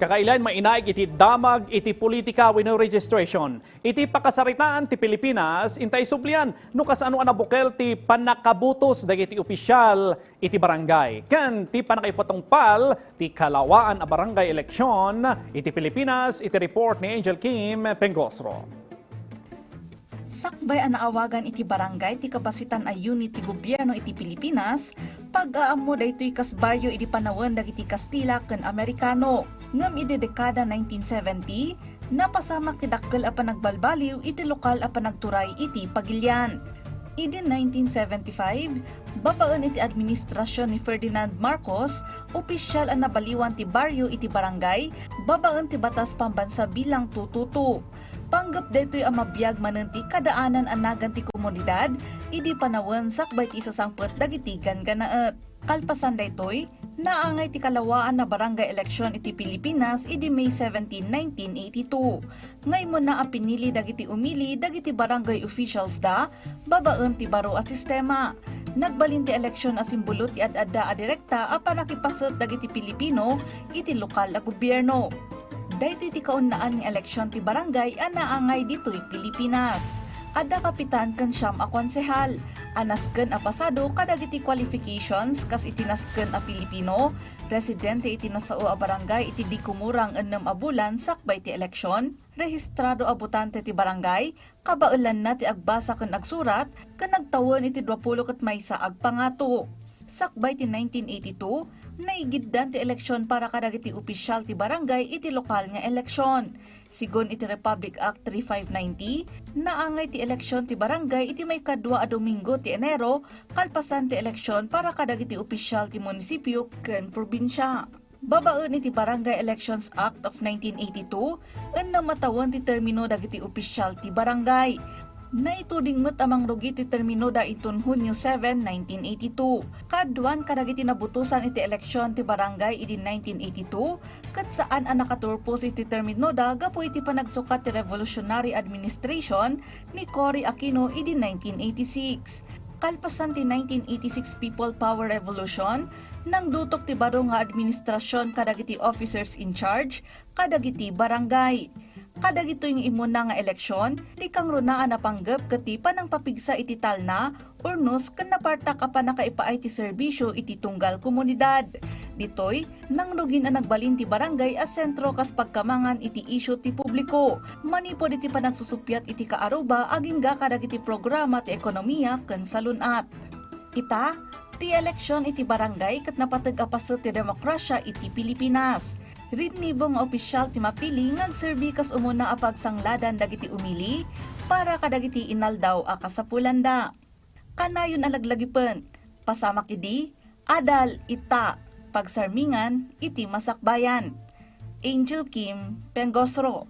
Kakailan mainaig iti damag iti politika wenno registration. Iti pakasaritaan ti Pilipinas intay sublian no kasano anabukel ti panakabutos dagiti opisyal iti barangay. Ken ti panakaipatungpal ti kalawaan a barangay eleksyon iti Pilipinas iti report ni Angel Kim Pengosro. Sakbay ang naawagan iti barangay ti kapasitan a unit ti gobyerno iti Pilipinas pag-aammo daytoy kas baryo iti panawon dagiti Kastila ken Amerikano. Ngem iti dekada 1970 napasamak ti dakkel a panagbalbaliw iti lokal a panagturay iti Pagilian. Iti 1975 babaen iti administrasyon ni Ferdinand Marcos opisyal ang nabaliwan ti baryo iti barangay babaen ti batas pambansa bilang 222. Panggap daytoy ang mabiyag manenti kadaanan anagan ti komunidad, idi panawon sakbay ti isasangpet dagiti ganaet. Kalpasan daytoy, naangay ti kalawaan na barangay eleksyon iti Pilipinas idi May 17, 1982. Ngay mo na pinili dagiti umili dagiti barangay officials da, babaen ti baro a sistema. Nagbalin ti eleksyon a simbolo ti ad-adda a direkta a panakipasot dagiti Pilipino iti lokal a gobyerno. Dahiti ti kaunaan ng eleksyon ti barangay ang naangay dito'y Pilipinas. Ada kapitan ken siyam a konsehal. Anasken a pasado kadagiti qualifications kas itinasken a Pilipino. Residente itinasao a barangay iti di kumurang 6 a bulan sakbay ti eleksyon. Rehistrado a botante ti barangay. Kabailan na ti agbasa ken agsurat. Ken nagtawon iti 20 ket maysa agpangato. Sakbay ti 1982, naigiddan ti eleksyon para kadagiti opisyal ti barangay iti lokal nga eleksyon. Sigon iti Republic Act 3590, naangay ti eleksyon ti barangay iti may kadwa a Domingo ti Enero, kalpasan ti eleksyon para kadagiti opisyal ti munisipyo ken probinsya. Babaen iti Barangay Elections Act of 1982, na matawan ti termino dagiti opisyal ti barangay. Naituding met amang rugi ti termino da iton Hunyo 7, 1982. Kaduan kadagiti nabutusan iti eleksyon ti barangay iti 1982 ket saan ang nakaturpos iti termino da gapo iti panagsukat ti Revolutionary Administration ni Cory Aquino iti 1986. Kalpasan ti 1986 People Power Revolution nang dutok ti baro nga administrasyon kadagiti officers in charge kadagiti barangay. Kadagito yung imuna nga eleksyon, di kang runaan na panggap kati panang papigsa iti talna, urnos kan napartak apa nakaipaay ti serbisyo iti tunggal komunidad. Ditoy, nang rugin ang nagbalin ti barangay as sentro kas pagkamangan iti isyu ti publiko. Manipod iti panagsusupyat iti kaaruba aging ga kadagiti programa ti ekonomiya ken salunat. Ita, ti eleksyon iti barangay ket napatag-apaso ti demokrasya iti Pilipinas. Ritnibong opisyal ti mapili ngagserbi kas umuna a pagsangladan dagiti umili para kadagiti inaldaw a kasapulanda. Kanayon alaglagipon, pasamak idi, adal ita, pagsarmingan iti masakbayan. Angel Kim Pengosro.